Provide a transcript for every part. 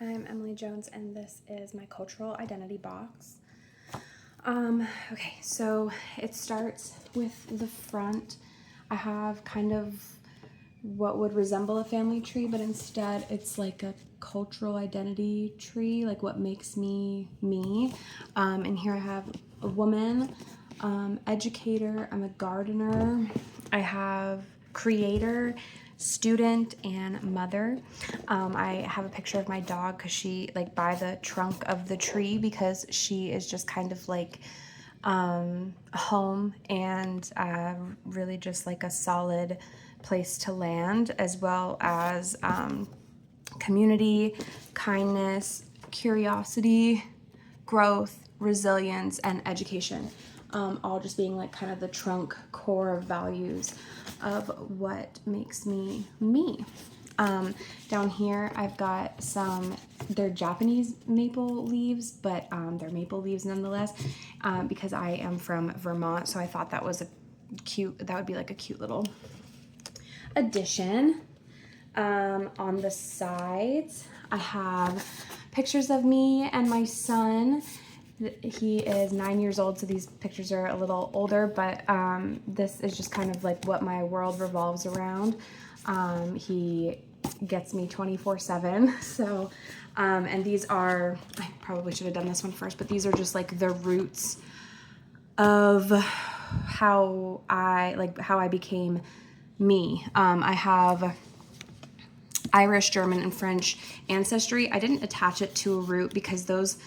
I'm Emily Jones, and this is my cultural identity box. Okay, so it starts with the front. I have kind of what would resemble a family tree, but instead it's like a cultural identity tree, like what makes me me. And here I have a woman, educator, I'm a gardener, I have creator, student, and mother. I have a picture of my dog because she, like, by the trunk of the tree, because she is just kind of like a home and really just like a solid place to land, as well as community, kindness, curiosity, growth, resilience, and education. All just being like kind of the trunk core of values of what makes me me. Down here I've got they're Japanese maple leaves, but they're maple leaves nonetheless, because I am from Vermont, so I thought that would be like a cute little addition. On the sides I have pictures of me and my son. He is 9 years old, so these pictures are a little older, but this is just kind of like what my world revolves around. He gets me 24/7, so, and these are, I probably should have done this one first, but these are just like the roots of how I became me. I have Irish, German, and French ancestry. I didn't attach it to a root because those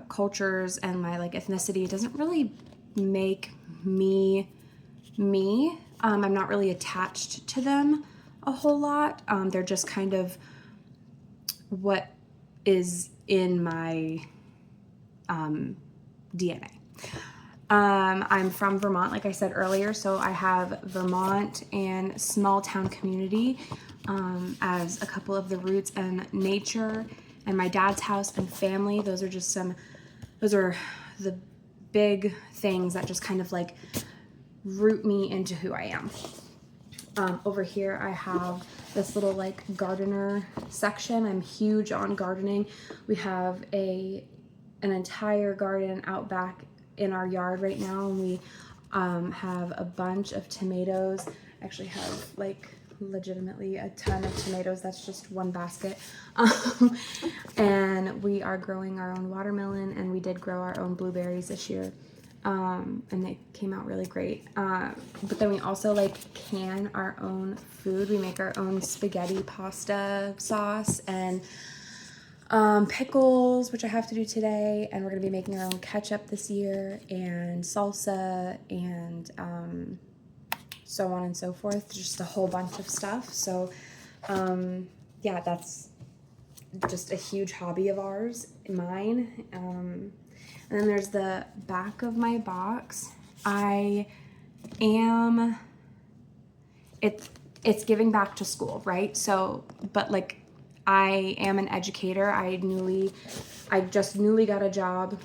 cultures and my like ethnicity doesn't really make me me. I'm not really attached to them a whole lot. They're just kind of what is in my DNA. I'm from Vermont, like I said earlier, so I have Vermont and small town community as a couple of the roots, and nature and my dad's house and family. Those are the big things that just kind of like root me into who I am. Over here I have this little like gardener section. I'm huge on gardening. We have an entire garden out back in our yard right now, and we have a bunch of tomatoes. I actually have like legitimately a ton of tomatoes. That's just one basket. And we are growing our own watermelon, and we did grow our own blueberries this year, and they came out really great. But then we also like can our own food. We make our own spaghetti pasta sauce and pickles, which I have to do today, and we're gonna be making our own ketchup this year, and salsa, and so on and so forth, just a whole bunch of stuff. So yeah, that's just a huge hobby of ours, mine. And then there's the back of my box. It's giving back to school, right? So, but like, I am an educator. I just newly got a job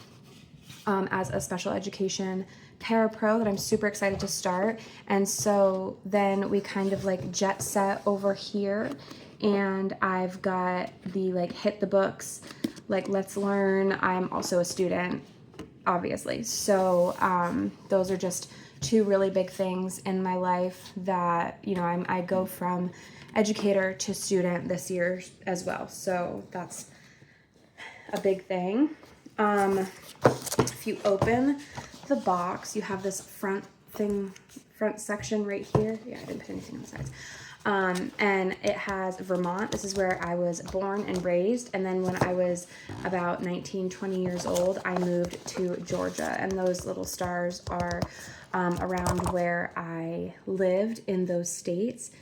as a special education parapro that I'm super excited to start. And so then we kind of like jet set over here, and I've got the like hit the books, like let's learn. I'm also a student, obviously. So those are just two really big things in my life that, you know, I go from educator to student this year as well. So that's a big thing. If you open the box, you have this front section right here. Yeah, I didn't put anything on the sides. And it has Vermont. This is where I was born and raised. And then when I was about 19, 20 years old, I moved to Georgia. And those little stars are around where I lived in those states.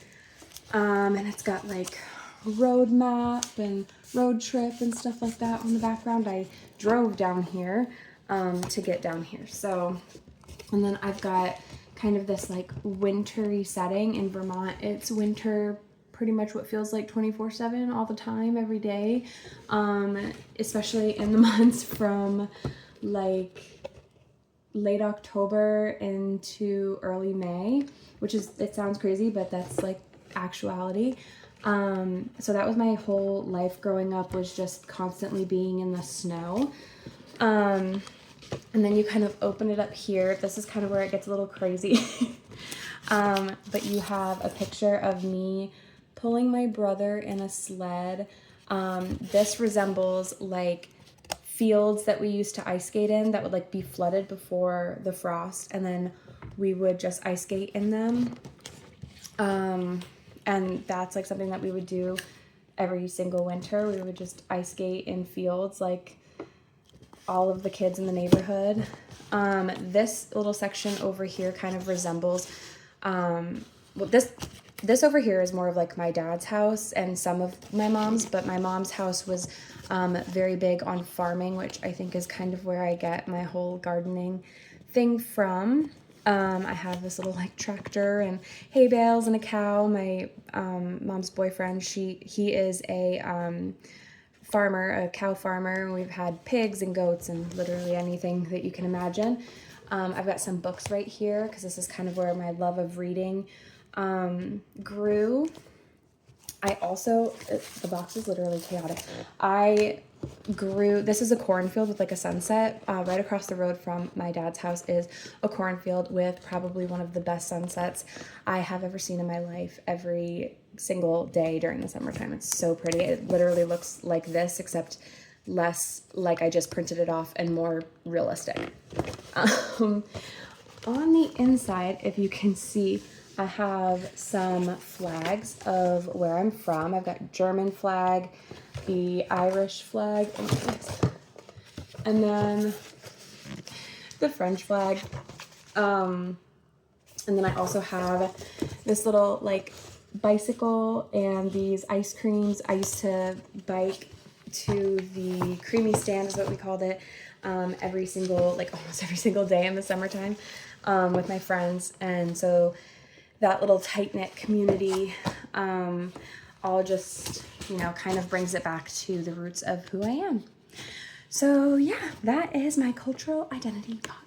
And it's got like road map and road trip and stuff like that on the background. I drove down here to get down here. So, and then I've got kind of this like wintry setting in Vermont. It's winter pretty much what feels like 24/7 all the time, every day, especially in the months from like late October into early May, which is, it sounds crazy, but that's like actuality. So that was my whole life growing up, was just constantly being in the snow. And then you kind of open it up here. This is kind of where it gets a little crazy. But you have a picture of me pulling my brother in a sled. This resembles like fields that we used to ice skate in that would like be flooded before the frost, and then we would just ice skate in them. And that's like something that we would do every single winter. We would just ice skate in fields like all of the kids in the neighborhood. This little section over here kind of resembles, well, this over here is more of like my dad's house and some of my mom's, but my mom's house was very big on farming, which I think is kind of where I get my whole gardening thing from. I have this little like tractor and hay bales and a cow. My mom's boyfriend, he is a farmer, a cow farmer. We've had pigs and goats and literally anything that you can imagine. I've got some books right here because this is kind of where my love of reading grew. I also, the box is literally chaotic. This is a cornfield with like a sunset. Right across the road from my dad's house is a cornfield with probably one of the best sunsets I have ever seen in my life every single day during the summertime. It's so pretty. It literally looks like this, except less like I just printed it off and more realistic. On the inside, if you can see, I have some flags of where I'm from. I've got German flag, the Irish flag, and then the French flag. And then I also have this little like bicycle and these ice creams. I used to bike to the creamy stand is what we called it, almost every single day in the summertime with my friends. And so that little tight-knit community all just, kind of brings it back to the roots of who I am. So yeah, that is my cultural identity podcast.